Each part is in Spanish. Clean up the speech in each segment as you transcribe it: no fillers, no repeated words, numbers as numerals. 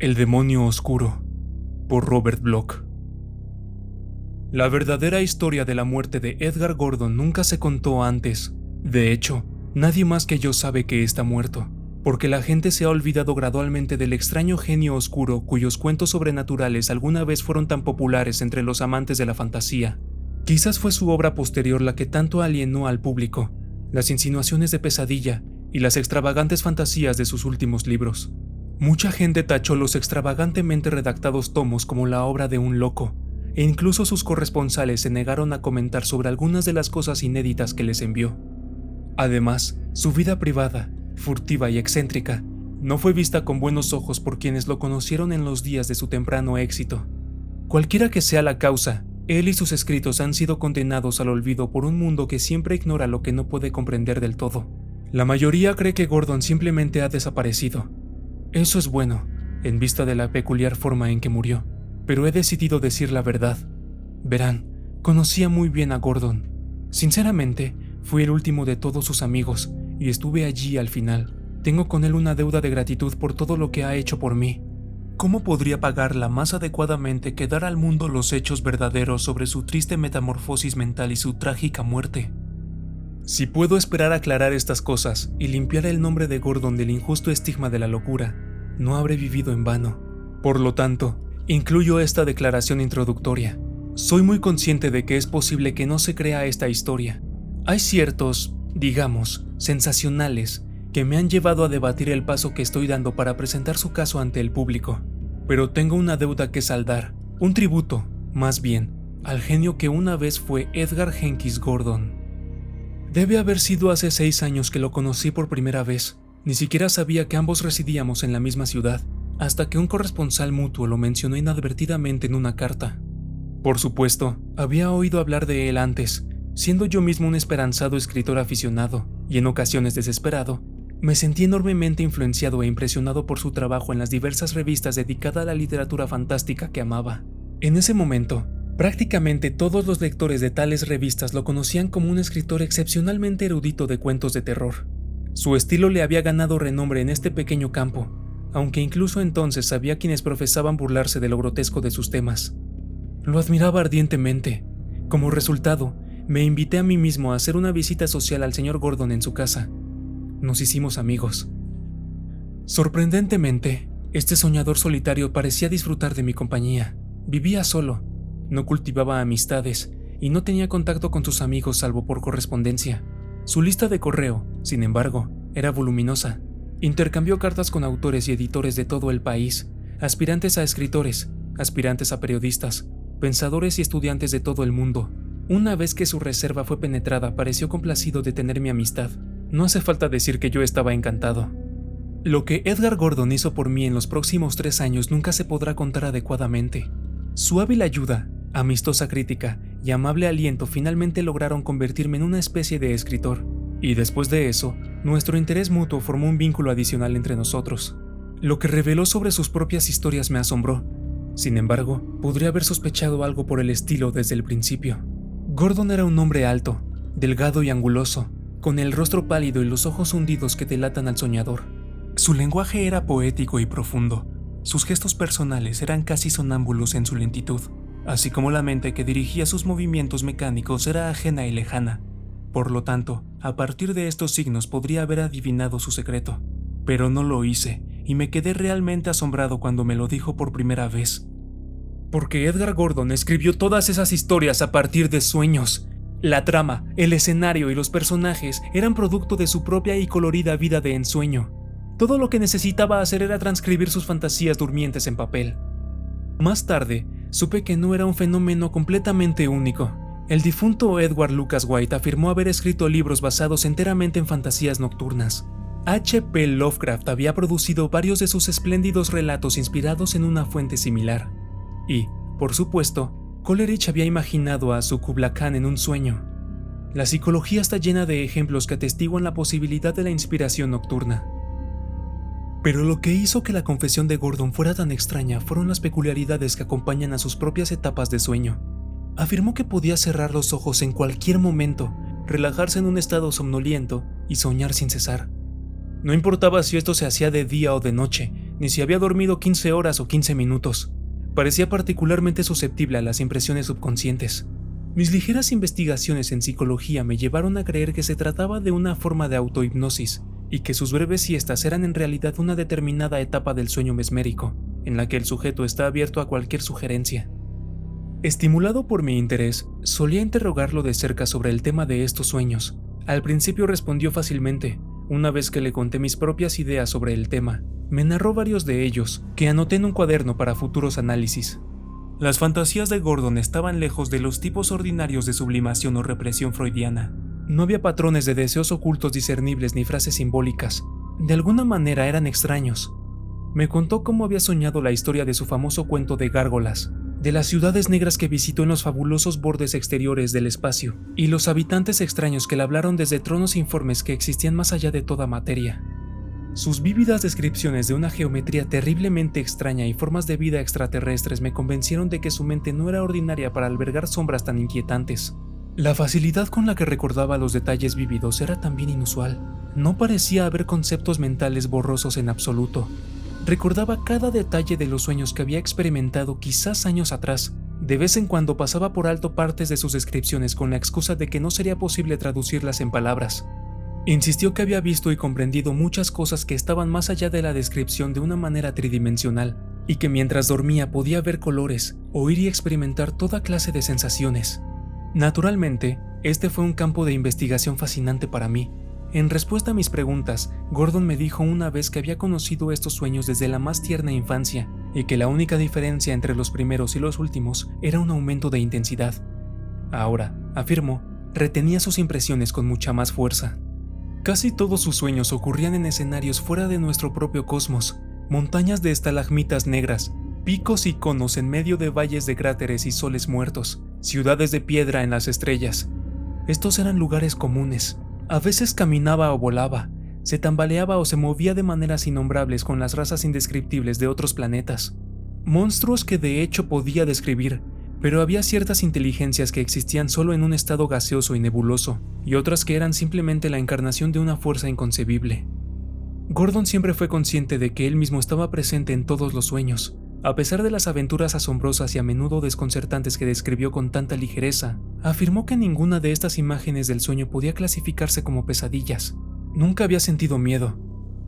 El demonio oscuro, por Robert Bloch. La verdadera historia de la muerte de Edgar Gordon nunca se contó antes. De hecho, nadie más que yo sabe que está muerto, porque la gente se ha olvidado gradualmente del extraño genio oscuro cuyos cuentos sobrenaturales alguna vez fueron tan populares entre los amantes de la fantasía. Quizás fue su obra posterior la que tanto alienó al público, las insinuaciones de pesadilla y las extravagantes fantasías de sus últimos libros. Mucha gente tachó los extravagantemente redactados tomos como la obra de un loco, e incluso sus corresponsales se negaron a comentar sobre algunas de las cosas inéditas que les envió. Además, su vida privada, furtiva y excéntrica, no fue vista con buenos ojos por quienes lo conocieron en los días de su temprano éxito. Cualquiera que sea la causa, él y sus escritos han sido condenados al olvido por un mundo que siempre ignora lo que no puede comprender del todo. La mayoría cree que Gordon simplemente ha desaparecido. Eso es bueno, en vista de la peculiar forma en que murió, pero he decidido decir la verdad. Verán, conocía muy bien a Gordon. Sinceramente, fui el último de todos sus amigos, y estuve allí al final. Tengo con él una deuda de gratitud por todo lo que ha hecho por mí. ¿Cómo podría pagarla más adecuadamente que dar al mundo los hechos verdaderos sobre su triste metamorfosis mental y su trágica muerte? Si puedo esperar aclarar estas cosas y limpiar el nombre de Gordon del injusto estigma de la locura, no habré vivido en vano. Por lo tanto, incluyo esta declaración introductoria. Soy muy consciente de que es posible que no se crea esta historia. Hay ciertos, digamos, sensacionales, que me han llevado a debatir el paso que estoy dando para presentar su caso ante el público. Pero tengo una deuda que saldar, un tributo, más bien, al genio que una vez fue Edgar Jenkins Gordon. Debe haber sido hace 6 años que lo conocí por primera vez. Ni siquiera sabía que ambos residíamos en la misma ciudad, hasta que un corresponsal mutuo lo mencionó inadvertidamente en una carta. Por supuesto, había oído hablar de él antes, siendo yo mismo un esperanzado escritor aficionado, y en ocasiones desesperado. Me sentí enormemente influenciado e impresionado por su trabajo en las diversas revistas dedicadas a la literatura fantástica que amaba. En ese momento, prácticamente todos los lectores de tales revistas lo conocían como un escritor excepcionalmente erudito de cuentos de terror. Su estilo le había ganado renombre en este pequeño campo, aunque incluso entonces había quienes profesaban burlarse de lo grotesco de sus temas. Lo admiraba ardientemente. Como resultado, me invité a mí mismo a hacer una visita social al señor Gordon en su casa. Nos hicimos amigos. Sorprendentemente, este soñador solitario parecía disfrutar de mi compañía. Vivía solo. No cultivaba amistades y no tenía contacto con sus amigos salvo por correspondencia. Su lista de correo, sin embargo, era voluminosa. Intercambió cartas con autores y editores de todo el país, aspirantes a escritores, aspirantes a periodistas, pensadores y estudiantes de todo el mundo. Una vez que su reserva fue penetrada, pareció complacido de tener mi amistad. No hace falta decir que yo estaba encantado. Lo que Edgar Gordon hizo por mí en los próximos 3 años nunca se podrá contar adecuadamente. Su hábil ayuda, amistosa crítica y amable aliento finalmente lograron convertirme en una especie de escritor, y después de eso, nuestro interés mutuo formó un vínculo adicional entre nosotros. Lo que reveló sobre sus propias historias me asombró. Sin embargo, podría haber sospechado algo por el estilo desde el principio. Gordon era un hombre alto, delgado y anguloso, con el rostro pálido y los ojos hundidos que delatan al soñador. Su lenguaje era poético y profundo. Sus gestos personales eran casi sonámbulos en su lentitud, así como la mente que dirigía sus movimientos mecánicos era ajena y lejana. Por lo tanto, a partir de estos signos podría haber adivinado su secreto. Pero no lo hice, y me quedé realmente asombrado cuando me lo dijo por primera vez. Porque Edgar Gordon escribió todas esas historias a partir de sueños. La trama, el escenario y los personajes eran producto de su propia y colorida vida de ensueño. Todo lo que necesitaba hacer era transcribir sus fantasías durmientes en papel. Más tarde, supe que no era un fenómeno completamente único. El difunto Edward Lucas White afirmó haber escrito libros basados enteramente en fantasías nocturnas. H.P. Lovecraft había producido varios de sus espléndidos relatos inspirados en una fuente similar. Y, por supuesto, Coleridge había imaginado a su Kubla Khan en un sueño. La psicología está llena de ejemplos que atestiguan la posibilidad de la inspiración nocturna. Pero lo que hizo que la confesión de Gordon fuera tan extraña fueron las peculiaridades que acompañan a sus propias etapas de sueño. Afirmó que podía cerrar los ojos en cualquier momento, relajarse en un estado somnoliento y soñar sin cesar. No importaba si esto se hacía de día o de noche, ni si había dormido 15 horas o 15 minutos. Parecía particularmente susceptible a las impresiones subconscientes. Mis ligeras investigaciones en psicología me llevaron a creer que se trataba de una forma de autohipnosis y que sus breves siestas eran en realidad una determinada etapa del sueño mesmérico, en la que el sujeto está abierto a cualquier sugerencia. Estimulado por mi interés, solía interrogarlo de cerca sobre el tema de estos sueños. Al principio respondió fácilmente. Una vez que le conté mis propias ideas sobre el tema, me narró varios de ellos, que anoté en un cuaderno para futuros análisis. Las fantasías de Gordon estaban lejos de los tipos ordinarios de sublimación o represión freudiana. No había patrones de deseos ocultos discernibles ni frases simbólicas. De alguna manera eran extraños. Me contó cómo había soñado la historia de su famoso cuento de gárgolas, de las ciudades negras que visitó en los fabulosos bordes exteriores del espacio, y los habitantes extraños que le hablaron desde tronos informes que existían más allá de toda materia. Sus vívidas descripciones de una geometría terriblemente extraña y formas de vida extraterrestres me convencieron de que su mente no era ordinaria para albergar sombras tan inquietantes. La facilidad con la que recordaba los detalles vívidos era también inusual. No parecía haber conceptos mentales borrosos en absoluto. Recordaba cada detalle de los sueños que había experimentado quizás años atrás. De vez en cuando pasaba por alto partes de sus descripciones con la excusa de que no sería posible traducirlas en palabras. Insistió que había visto y comprendido muchas cosas que estaban más allá de la descripción de una manera tridimensional, y que mientras dormía podía ver colores, oír y experimentar toda clase de sensaciones. Naturalmente, este fue un campo de investigación fascinante para mí. En respuesta a mis preguntas, Gordon me dijo una vez que había conocido estos sueños desde la más tierna infancia, y que la única diferencia entre los primeros y los últimos era un aumento de intensidad. Ahora, afirmó, retenía sus impresiones con mucha más fuerza. Casi todos sus sueños ocurrían en escenarios fuera de nuestro propio cosmos, montañas de estalagmitas negras, picos y conos en medio de valles de cráteres y soles muertos, ciudades de piedra en las estrellas. Estos eran lugares comunes. A veces caminaba o volaba, se tambaleaba o se movía de maneras innombrables con las razas indescriptibles de otros planetas. Monstruos que de hecho podía describir, pero había ciertas inteligencias que existían solo en un estado gaseoso y nebuloso, y otras que eran simplemente la encarnación de una fuerza inconcebible. Gordon siempre fue consciente de que él mismo estaba presente en todos los sueños. A pesar de las aventuras asombrosas y a menudo desconcertantes que describió con tanta ligereza, afirmó que ninguna de estas imágenes del sueño podía clasificarse como pesadillas. Nunca había sentido miedo.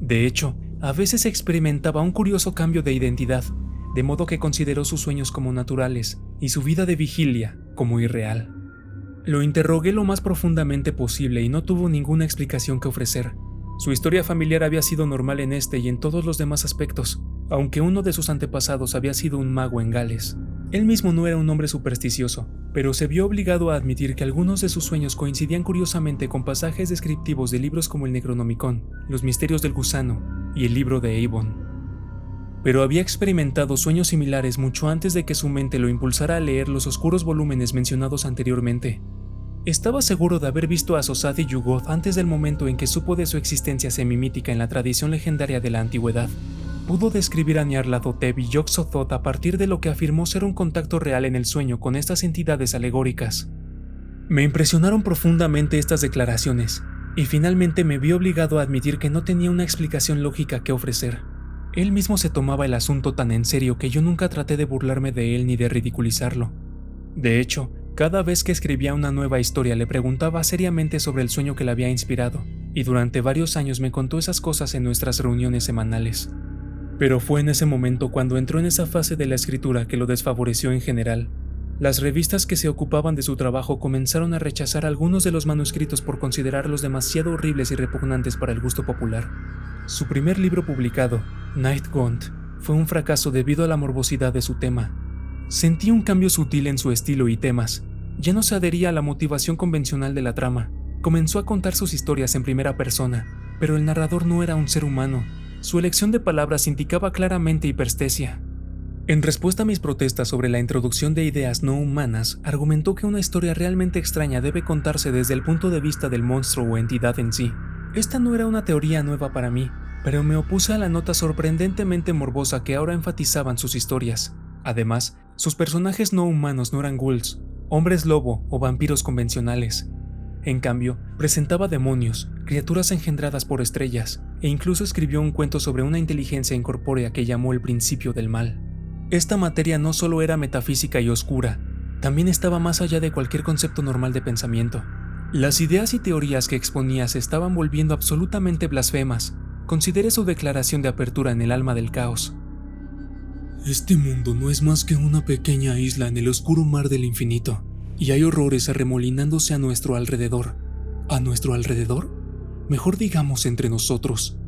De hecho, a veces experimentaba un curioso cambio de identidad, de modo que consideró sus sueños como naturales y su vida de vigilia como irreal. Lo interrogué lo más profundamente posible y no tuvo ninguna explicación que ofrecer. Su historia familiar había sido normal en este y en todos los demás aspectos, aunque uno de sus antepasados había sido un mago en Gales. Él mismo no era un hombre supersticioso, pero se vio obligado a admitir que algunos de sus sueños coincidían curiosamente con pasajes descriptivos de libros como el Necronomicon, Los Misterios del Gusano y el Libro de Avon. Pero había experimentado sueños similares mucho antes de que su mente lo impulsara a leer los oscuros volúmenes mencionados anteriormente. Estaba seguro de haber visto a Sosad y Yugoth antes del momento en que supo de su existencia semimítica en la tradición legendaria de la antigüedad. Pudo describir a Nyarlathotep y Yog-Sothoth a partir de lo que afirmó ser un contacto real en el sueño con estas entidades alegóricas. Me impresionaron profundamente estas declaraciones, y finalmente me vi obligado a admitir que no tenía una explicación lógica que ofrecer. Él mismo se tomaba el asunto tan en serio que yo nunca traté de burlarme de él ni de ridiculizarlo. De hecho, cada vez que escribía una nueva historia le preguntaba seriamente sobre el sueño que le había inspirado, y durante varios años me contó esas cosas en nuestras reuniones semanales. Pero fue en ese momento cuando entró en esa fase de la escritura que lo desfavoreció en general. Las revistas que se ocupaban de su trabajo comenzaron a rechazar algunos de los manuscritos por considerarlos demasiado horribles y repugnantes para el gusto popular. Su primer libro publicado, Night Gaunt, fue un fracaso debido a la morbosidad de su tema. Sentí un cambio sutil en su estilo y temas. Ya no se adhería a la motivación convencional de la trama. Comenzó a contar sus historias en primera persona, pero el narrador no era un ser humano. Su elección de palabras indicaba claramente hiperestesia. En respuesta a mis protestas sobre la introducción de ideas no humanas, argumentó que una historia realmente extraña debe contarse desde el punto de vista del monstruo o entidad en sí. Esta no era una teoría nueva para mí, pero me opuse a la nota sorprendentemente morbosa que ahora enfatizaban sus historias. Además, sus personajes no humanos no eran ghouls, hombres lobo o vampiros convencionales. En cambio, presentaba demonios, criaturas engendradas por estrellas, e incluso escribió un cuento sobre una inteligencia incorpórea que llamó el principio del mal. Esta materia no solo era metafísica y oscura, también estaba más allá de cualquier concepto normal de pensamiento. Las ideas y teorías que exponía se estaban volviendo absolutamente blasfemas. Considere su declaración de apertura en El alma del caos. Este mundo no es más que una pequeña isla en el oscuro mar del infinito, y hay horrores arremolinándose a nuestro alrededor. ¿A nuestro alrededor? Mejor digamos entre nosotros.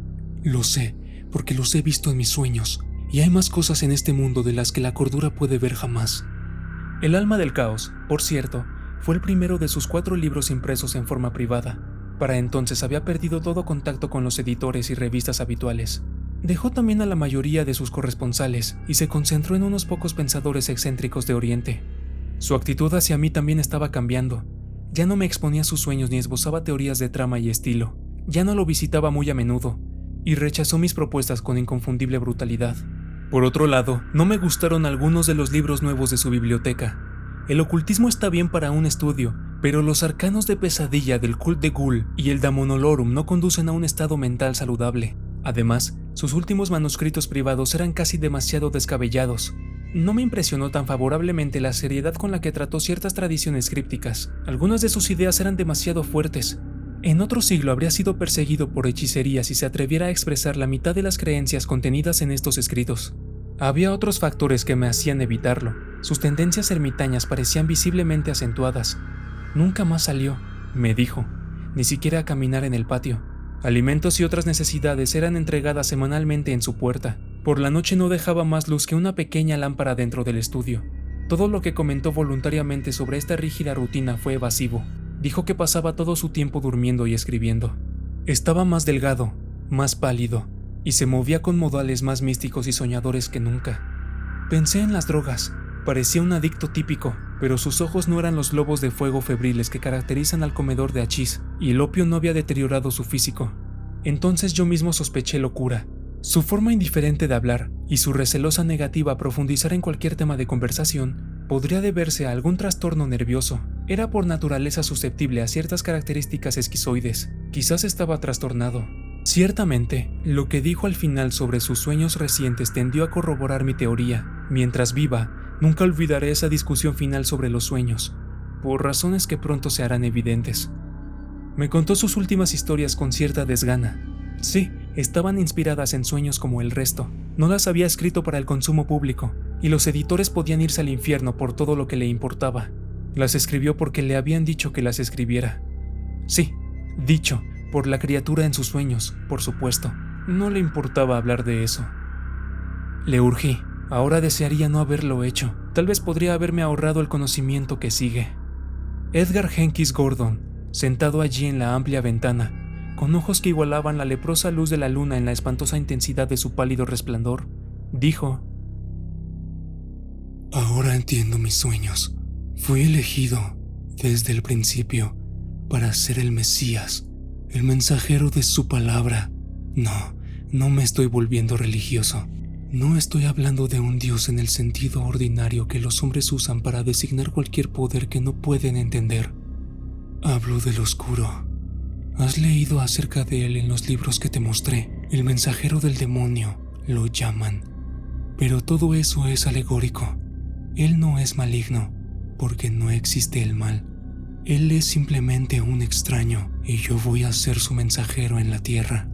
Lo sé, porque los he visto en mis sueños, y hay más cosas en este mundo de las que la cordura puede ver jamás. El alma del caos, por cierto, fue el primero de sus 4 libros impresos en forma privada. Para entonces había perdido todo contacto con los editores y revistas habituales. Dejó también a la mayoría de sus corresponsales y se concentró en unos pocos pensadores excéntricos de Oriente. Su actitud hacia mí también estaba cambiando. Ya no me exponía a sus sueños ni esbozaba teorías de trama y estilo. Ya no lo visitaba muy a menudo y rechazó mis propuestas con inconfundible brutalidad. Por otro lado, no me gustaron algunos de los libros nuevos de su biblioteca. El ocultismo está bien para un estudio, pero los arcanos de pesadilla del Cult de Ghoul y el Damonolorum no conducen a un estado mental saludable. Además, sus últimos manuscritos privados eran casi demasiado descabellados. No me impresionó tan favorablemente la seriedad con la que trató ciertas tradiciones crípticas. Algunas de sus ideas eran demasiado fuertes. En otro siglo habría sido perseguido por hechicería si se atreviera a expresar la mitad de las creencias contenidas en estos escritos. Había otros factores que me hacían evitarlo. Sus tendencias ermitañas parecían visiblemente acentuadas. Nunca más salió, me dijo, ni siquiera a caminar en el patio. Alimentos y otras necesidades eran entregadas semanalmente en su puerta. Por la noche no dejaba más luz que una pequeña lámpara dentro del estudio. Todo lo que comentó voluntariamente sobre esta rígida rutina fue evasivo. Dijo que pasaba todo su tiempo durmiendo y escribiendo. Estaba más delgado, más pálido, y se movía con modales más místicos y soñadores que nunca. Pensé en las drogas. Parecía un adicto típico, pero sus ojos no eran los globos de fuego febriles que caracterizan al comedor de hachís, y el opio no había deteriorado su físico. Entonces yo mismo sospeché locura. Su forma indiferente de hablar y su recelosa negativa a profundizar en cualquier tema de conversación podría deberse a algún trastorno nervioso. Era por naturaleza susceptible a ciertas características esquizoides. Quizás estaba trastornado. Ciertamente, lo que dijo al final sobre sus sueños recientes tendió a corroborar mi teoría. Mientras viva, nunca olvidaré esa discusión final sobre los sueños, por razones que pronto se harán evidentes. Me contó sus últimas historias con cierta desgana. Sí, estaban inspiradas en sueños como el resto. No las había escrito para el consumo público, y los editores podían irse al infierno por todo lo que le importaba. Las escribió porque le habían dicho que las escribiera. Sí, dicho, por la criatura en sus sueños, por supuesto. No le importaba hablar de eso. Le urgí. Ahora desearía no haberlo hecho. Tal vez podría haberme ahorrado el conocimiento que sigue. Edgar Jenkins Gordon, sentado allí en la amplia ventana, con ojos que igualaban la leprosa luz de la luna en la espantosa intensidad de su pálido resplandor, dijo: Ahora entiendo mis sueños. Fui elegido, desde el principio, para ser el Mesías, el mensajero de su palabra. No me estoy volviendo religioso. No estoy hablando de un Dios en el sentido ordinario que los hombres usan para designar cualquier poder que no pueden entender. Hablo del oscuro. Has leído acerca de él en los libros que te mostré. El mensajero del demonio, lo llaman. Pero todo eso es alegórico. Él no es maligno, porque no existe el mal. Él es simplemente un extraño, y yo voy a ser su mensajero en la tierra.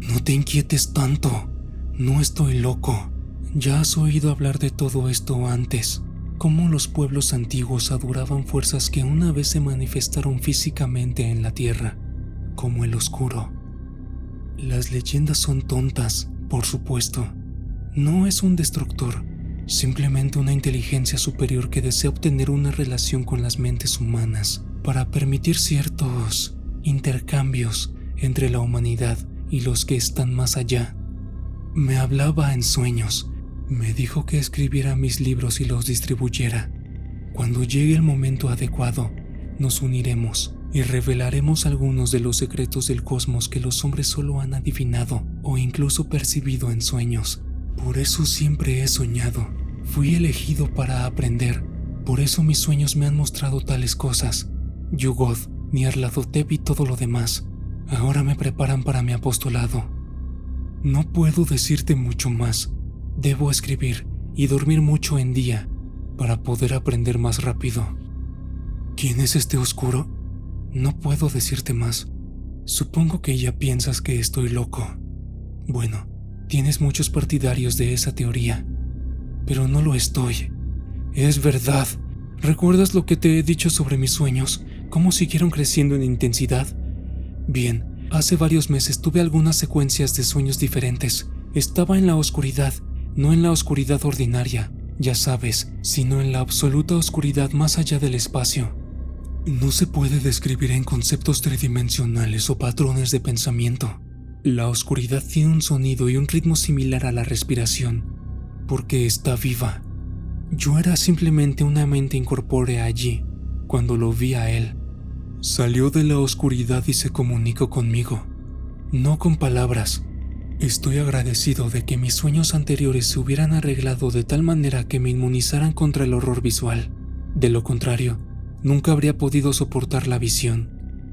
No te inquietes tanto. No estoy loco. Ya has oído hablar de todo esto antes. Cómo los pueblos antiguos adoraban fuerzas que una vez se manifestaron físicamente en la tierra, como el oscuro. Las leyendas son tontas, por supuesto. No es un destructor, simplemente una inteligencia superior que desea obtener una relación con las mentes humanas para permitir ciertos intercambios entre la humanidad y los que están más allá. Me hablaba en sueños. Me dijo que escribiera mis libros y los distribuyera. Cuando llegue el momento adecuado, nos uniremos y revelaremos algunos de los secretos del cosmos que los hombres solo han adivinado o incluso percibido en sueños. Por eso siempre he soñado. Fui elegido para aprender. Por eso mis sueños me han mostrado tales cosas. Yugoth, Nyarlathotep y todo lo demás. Ahora me preparan para mi apostolado. No puedo decirte mucho más. Debo escribir y dormir mucho en día para poder aprender más rápido. ¿Quién es este oscuro? No puedo decirte más. Supongo que ya piensas que estoy loco. Bueno, tienes muchos partidarios de esa teoría, pero no lo estoy. Es verdad. ¿Recuerdas lo que te he dicho sobre mis sueños? ¿Cómo siguieron creciendo en intensidad? Bien, hace varios meses tuve algunas secuencias de sueños diferentes. Estaba en la oscuridad, no en la oscuridad ordinaria, ya sabes, sino en la absoluta oscuridad más allá del espacio. No se puede describir en conceptos tridimensionales o patrones de pensamiento. La oscuridad tiene un sonido y un ritmo similar a la respiración, porque está viva. Yo era simplemente una mente incorpórea allí, cuando lo vi a él. Salió de la oscuridad y se comunicó conmigo, no con palabras. Estoy agradecido de que mis sueños anteriores se hubieran arreglado de tal manera que me inmunizaran contra el horror visual. De lo contrario, nunca habría podido soportar la visión.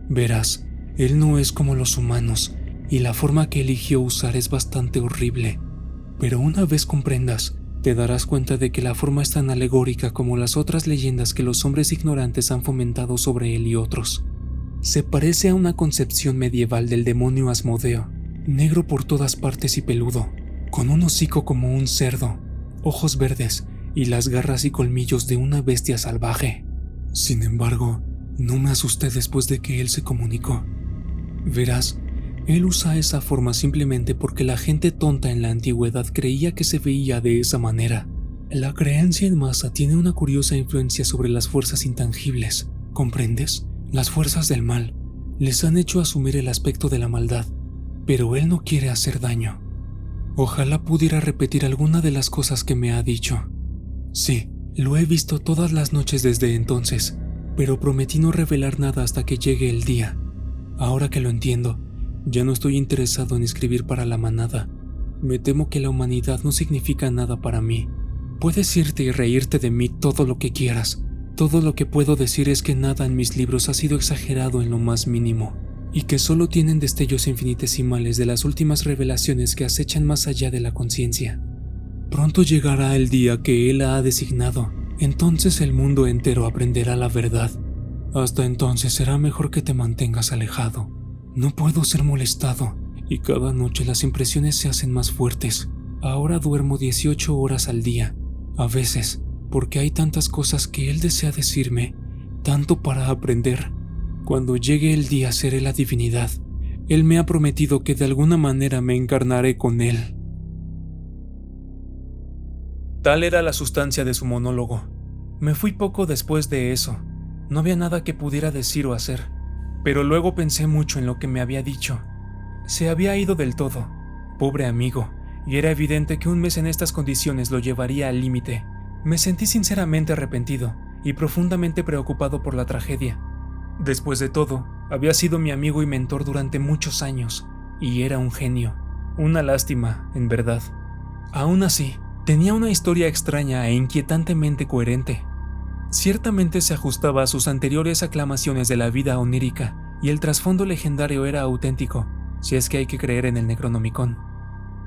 Verás, él no es como los humanos, y la forma que eligió usar es bastante horrible. Pero una vez comprendas, te darás cuenta de que la forma es tan alegórica como las otras leyendas que los hombres ignorantes han fomentado sobre él y otros. Se parece a una concepción medieval del demonio Asmodeo, negro por todas partes y peludo, con un hocico como un cerdo, ojos verdes y las garras y colmillos de una bestia salvaje. Sin embargo, no me asusté después de que él se comunicó. Verás, él usa esa forma simplemente porque la gente tonta en la antigüedad creía que se veía de esa manera. La creencia en masa tiene una curiosa influencia sobre las fuerzas intangibles, ¿comprendes? Las fuerzas del mal les han hecho asumir el aspecto de la maldad, pero él no quiere hacer daño. Ojalá pudiera repetir alguna de las cosas que me ha dicho. Sí, lo he visto todas las noches desde entonces, pero prometí no revelar nada hasta que llegue el día. Ahora que lo entiendo, ya no estoy interesado en escribir para la manada. Me temo que la humanidad no significa nada para mí. Puedes irte y reírte de mí todo lo que quieras. Todo lo que puedo decir es que nada en mis libros ha sido exagerado en lo más mínimo, y que solo tienen destellos infinitesimales de las últimas revelaciones que acechan más allá de la conciencia. Pronto llegará el día que él ha designado. Entonces el mundo entero aprenderá la verdad. Hasta entonces será mejor que te mantengas alejado. No puedo ser molestado, y cada noche las impresiones se hacen más fuertes. Ahora duermo 18 horas al día, a veces, porque hay tantas cosas que él desea decirme, tanto para aprender. Cuando llegue el día seré la divinidad. Él me ha prometido que de alguna manera me encarnaré con él. Tal era la sustancia de su monólogo. Me fui poco después de eso. No había nada que pudiera decir o hacer. Pero luego pensé mucho en lo que me había dicho. Se había ido del todo. Pobre amigo. Y era evidente que un mes en estas condiciones lo llevaría al límite. Me sentí sinceramente arrepentido y profundamente preocupado por la tragedia. Después de todo, había sido mi amigo y mentor durante muchos años, y era un genio. Una lástima, en verdad. Aún así, tenía una historia extraña e inquietantemente coherente. Ciertamente se ajustaba a sus anteriores aclamaciones de la vida onírica, y el trasfondo legendario era auténtico, si es que hay que creer en el Necronomicon.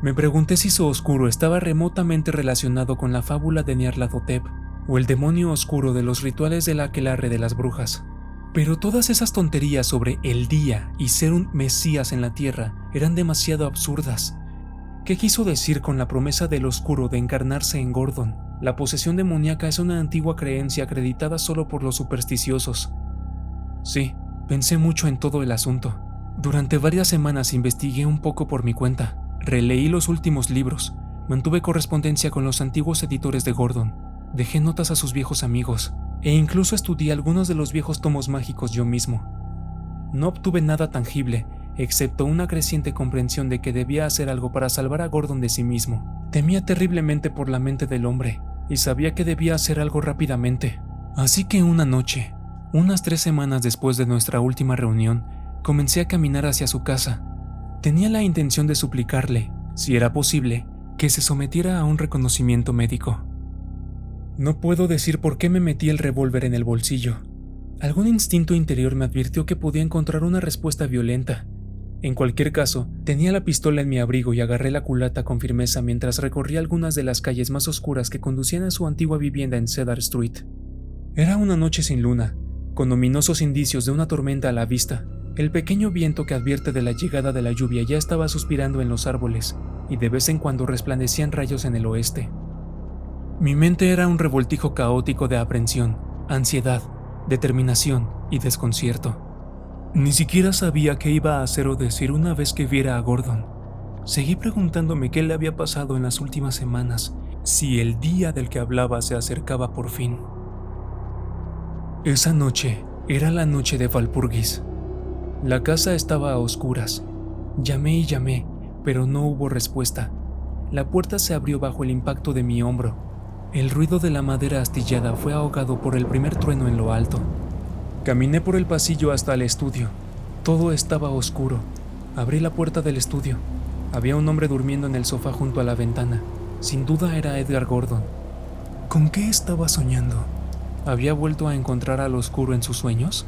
Me pregunté si su oscuro estaba remotamente relacionado con la fábula de Nyarlathotep, o el demonio oscuro de los rituales del aquelarre de las brujas. Pero todas esas tonterías sobre el día y ser un mesías en la tierra eran demasiado absurdas. ¿Qué quiso decir con la promesa del oscuro de encarnarse en Gordon? La posesión demoníaca es una antigua creencia acreditada solo por los supersticiosos. Sí, pensé mucho en todo el asunto. Durante varias semanas investigué un poco por mi cuenta. Releí los últimos libros, mantuve correspondencia con los antiguos editores de Gordon, dejé notas a sus viejos amigos, e incluso estudié algunos de los viejos tomos mágicos yo mismo. No obtuve nada tangible, excepto una creciente comprensión de que debía hacer algo para salvar a Gordon de sí mismo. Temía terriblemente por la mente del hombre, y sabía que debía hacer algo rápidamente. Así que una noche, unas 3 semanas después de nuestra última reunión, comencé a caminar hacia su casa. Tenía la intención de suplicarle, si era posible, que se sometiera a un reconocimiento médico. No puedo decir por qué me metí el revólver en el bolsillo. Algún instinto interior me advirtió que podía encontrar una respuesta violenta. En cualquier caso, tenía la pistola en mi abrigo y agarré la culata con firmeza mientras recorría algunas de las calles más oscuras que conducían a su antigua vivienda en Cedar Street. Era una noche sin luna, con ominosos indicios de una tormenta a la vista. El pequeño viento que advierte de la llegada de la lluvia ya estaba suspirando en los árboles, y de vez en cuando resplandecían rayos en el oeste. Mi mente era un revoltijo caótico de aprensión, ansiedad, determinación y desconcierto. Ni siquiera sabía qué iba a hacer o decir una vez que viera a Gordon. Seguí preguntándome qué le había pasado en las últimas semanas, si el día del que hablaba se acercaba por fin. Esa noche era la noche de Walpurgis. La casa estaba a oscuras. Llamé y llamé, pero no hubo respuesta. La puerta se abrió bajo el impacto de mi hombro. El ruido de la madera astillada fue ahogado por el primer trueno en lo alto. Caminé por el pasillo hasta el estudio. Todo estaba oscuro. Abrí la puerta del estudio. Había un hombre durmiendo en el sofá junto a la ventana. Sin duda era Edgar Gordon. ¿Con qué estaba soñando? ¿Había vuelto a encontrar al oscuro en sus sueños?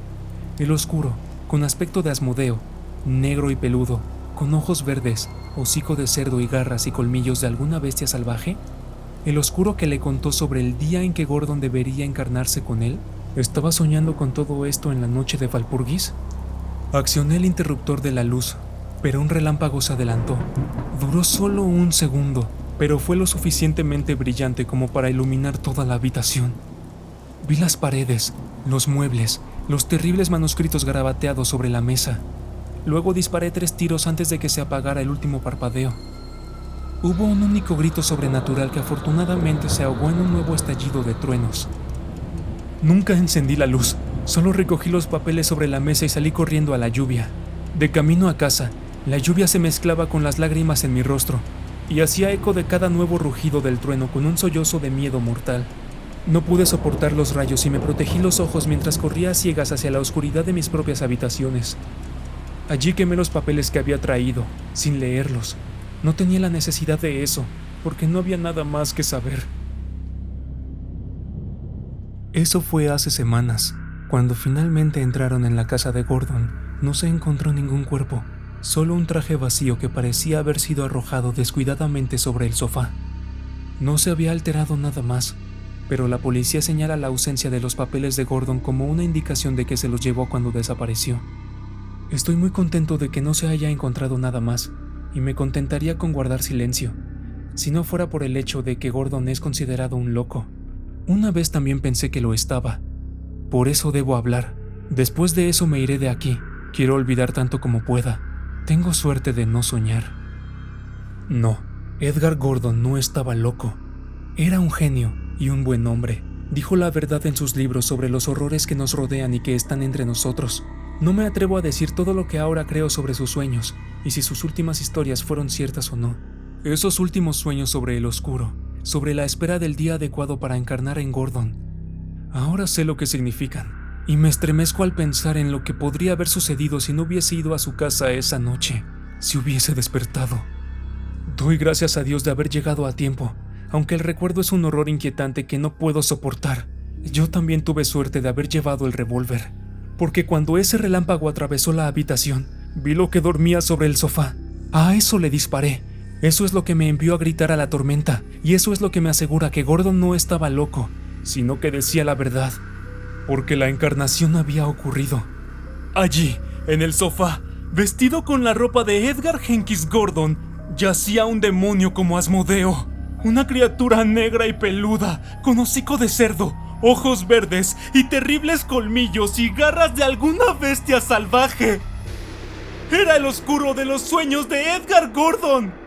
El oscuro, con aspecto de Asmodeo, negro y peludo, con ojos verdes, hocico de cerdo y garras y colmillos de alguna bestia salvaje. El oscuro que le contó sobre el día en que Gordon debería encarnarse con él. ¿Estaba soñando con todo esto en la noche de Walpurgis? Accioné el interruptor de la luz, pero un relámpago se adelantó. Duró solo un segundo, pero fue lo suficientemente brillante como para iluminar toda la habitación. Vi las paredes, los muebles, los terribles manuscritos garabateados sobre la mesa. Luego disparé 3 tiros antes de que se apagara el último parpadeo. Hubo un único grito sobrenatural que afortunadamente se ahogó en un nuevo estallido de truenos. Nunca encendí la luz, solo recogí los papeles sobre la mesa y salí corriendo a la lluvia. De camino a casa, la lluvia se mezclaba con las lágrimas en mi rostro y hacía eco de cada nuevo rugido del trueno con un sollozo de miedo mortal. No pude soportar los rayos y me protegí los ojos mientras corría a ciegas hacia la oscuridad de mis propias habitaciones. Allí quemé los papeles que había traído, sin leerlos. No tenía la necesidad de eso, porque no había nada más que saber. Eso fue hace semanas. Cuando finalmente entraron en la casa de Gordon, no se encontró ningún cuerpo, solo un traje vacío que parecía haber sido arrojado descuidadamente sobre el sofá. No se había alterado nada más, pero la policía señala la ausencia de los papeles de Gordon como una indicación de que se los llevó cuando desapareció. Estoy muy contento de que no se haya encontrado nada más, y me contentaría con guardar silencio, si no fuera por el hecho de que Gordon es considerado un loco. Una vez también pensé que lo estaba. Por eso debo hablar. Después de eso me iré de aquí. Quiero olvidar tanto como pueda. Tengo suerte de no soñar. No, Edgar Gordon no estaba loco. Era un genio y un buen hombre. Dijo la verdad en sus libros sobre los horrores que nos rodean y que están entre nosotros. No me atrevo a decir todo lo que ahora creo sobre sus sueños, y si sus últimas historias fueron ciertas o no. Esos últimos sueños sobre el oscuro, sobre la espera del día adecuado para encarnar en Gordon. Ahora sé lo que significan, y me estremezco al pensar en lo que podría haber sucedido si no hubiese ido a su casa esa noche, si hubiese despertado. Doy gracias a Dios de haber llegado a tiempo, aunque el recuerdo es un horror inquietante que no puedo soportar. Yo también tuve suerte de haber llevado el revólver, porque cuando ese relámpago atravesó la habitación, vi lo que dormía sobre el sofá. A eso le disparé. Eso es lo que me envió a gritar a la tormenta, y eso es lo que me asegura que Gordon no estaba loco, sino que decía la verdad, porque la encarnación había ocurrido. Allí, en el sofá, vestido con la ropa de Edgar Jenkins Gordon, yacía un demonio como Asmodeo, una criatura negra y peluda, con hocico de cerdo, ojos verdes y terribles colmillos y garras de alguna bestia salvaje. Era el oscuro de los sueños de Edgar Gordon.